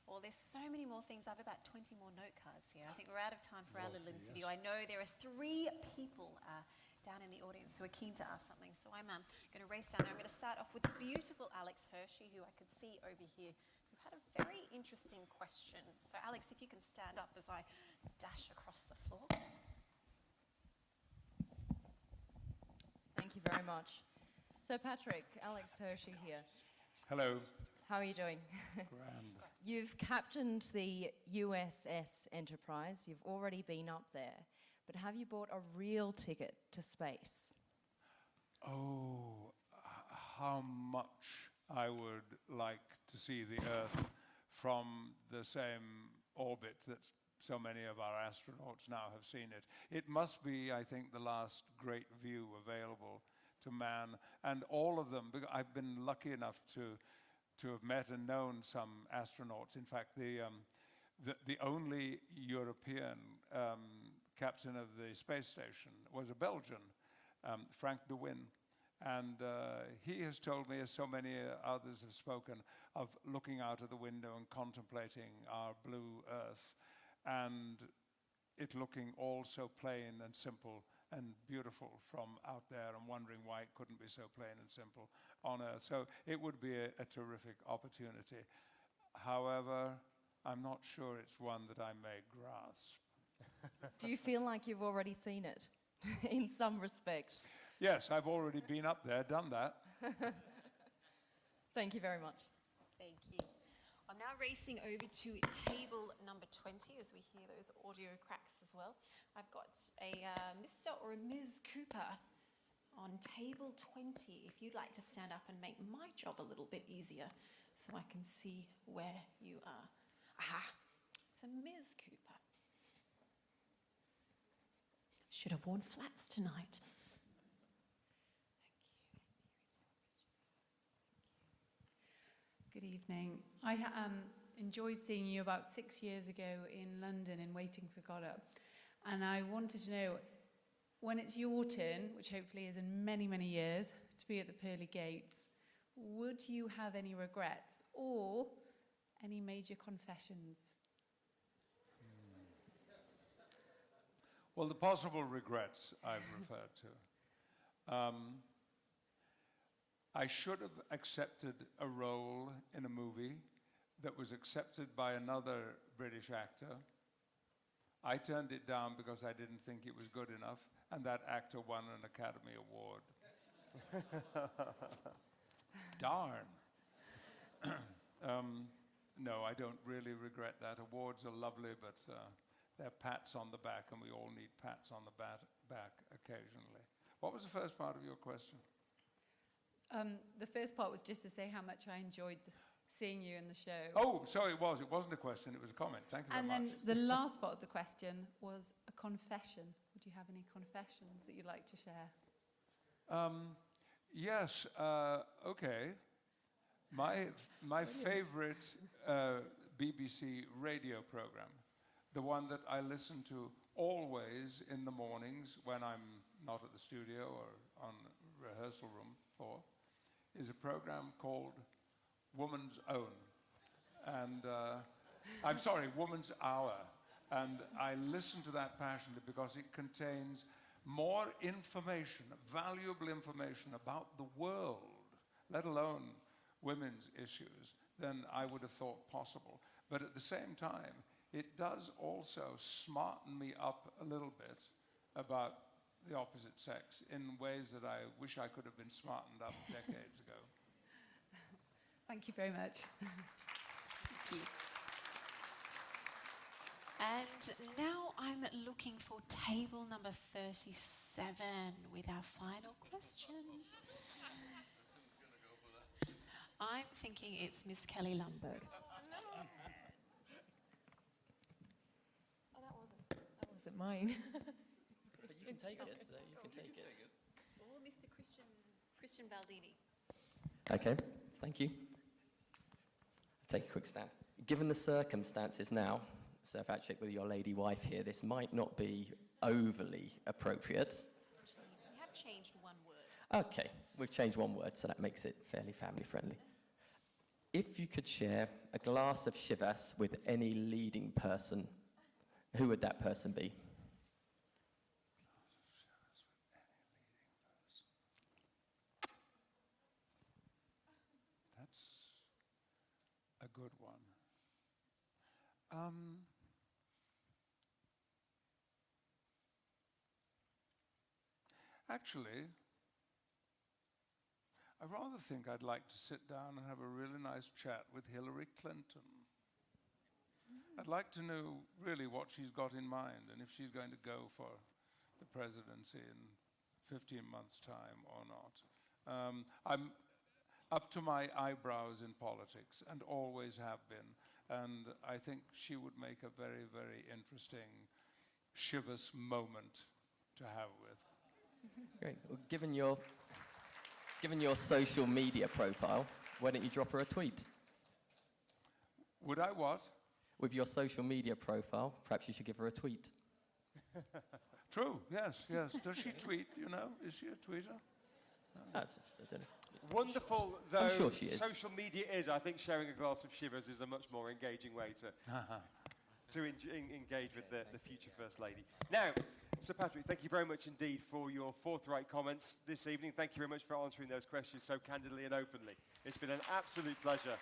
Well, there's so many more things. I have about 20 more note cards here. I think we're out of time for our little interview. Yes. I know there are 3 people down in the audience who are keen to ask something, so I'm going to race down there. I'm going to start off with the beautiful Alex Hershey, who I could see over here, who had a very interesting question. So Alex, if you can stand up as I dash across the floor. Thank you very much. So Patrick, Alex Hershey here. Hello. How are you doing? Grand. You've captained the USS Enterprise. You've already been up there. But have you bought a real ticket to space? Oh, how much I would like to see the Earth from the same orbit that so many of our astronauts now have seen it. It must be, I think, the last great view available to man. And all of them, because I've been lucky enough to have met and known some astronauts. In fact, the only European captain of the space station was a Belgian, Frank de Win. And he has told me, as so many others have spoken, of looking out of the window and contemplating our blue Earth, and it looking all so plain and simple and beautiful from out there, and wondering why it couldn't be so plain and simple on Earth. So it would be a terrific opportunity. However, I'm not sure it's one that I may grasp. Do you feel like you've already seen it, in some respect? Yes, I've already been up there, done that. Thank you very much. Thank you. I'm now racing over to table number 20 as we hear those audio cracks as well. I've got a Mr. or a Ms. Cooper on table 20. If you'd like to stand up and make my job a little bit easier so I can see where you are. Aha, it's a Ms. Cooper. Should have worn flats tonight. Good evening. I enjoyed seeing you about 6 years ago in London in Waiting for Godot. And I wanted to know, when it's your turn, which hopefully is in many, many years, to be at the pearly gates, would you have any regrets or any major confessions? Well, the possible regrets I've referred to. I should have accepted a role in a movie that was accepted by another British actor. I turned it down because I didn't think it was good enough, and that actor won an Academy Award. Darn. No, I don't really regret that. Awards are lovely, but they're pats on the back, and we all need pats on the back occasionally. What was the first part of your question? The first part was just to say how much I enjoyed seeing you in the show. Oh, sorry, it wasn't a question, it was a comment. Thank you very much. And then the last part of the question was a confession. Would you have any confessions that you'd like to share? Yes, okay. My favorite BBC radio program, the one that I listen to always in the mornings when I'm not at the studio or on rehearsal room for, is a program called Woman's Own. And I'm sorry, Woman's Hour. And I listen to that passionately because it contains more information, valuable information about the world, let alone women's issues, than I would have thought possible. But at the same time, it does also smarten me up a little bit about the opposite sex in ways that I wish I could have been smartened up decades ago. Thank you very much. Thank you. And now I'm looking for table number 37 with our final question. I'm thinking it's Miss Kelly Lundberg. No. Oh, that wasn't mine. But you can take it. So you can take it. Or Mr. Christian Baldini. Okay, thank you. I'll take a quick stand. Given the circumstances now, Sir Patrick, with your lady wife here, this might not be overly appropriate. We have changed one word. Okay, we've changed one word, so that makes it fairly family friendly. if you could share a glass of Chivas with any leading person, who would that person be? That's a good one. Actually, I rather think I'd like to sit down and have a really nice chat with Hillary Clinton. I'd like to know really what she's got in mind and if she's going to go for the presidency in 15 months' time or not. I'm up to my eyebrows in politics and always have been. And I think she would make a very, very interesting Chivas moment to have with. Great. Well, given your social media profile, why don't you drop her a tweet? Would I what? With your social media profile, perhaps you should give her a tweet. True, yes, yes. Does she tweet, you know? Is she a tweeter? I don't know. Wonderful, though I'm sure she is. social media is. I think sharing a glass of Chivas is a much more engaging way to engage with the future First Lady. Now, Sir Patrick, thank you very much indeed for your forthright comments this evening. Thank you very much for answering those questions so candidly and openly. It's been an absolute pleasure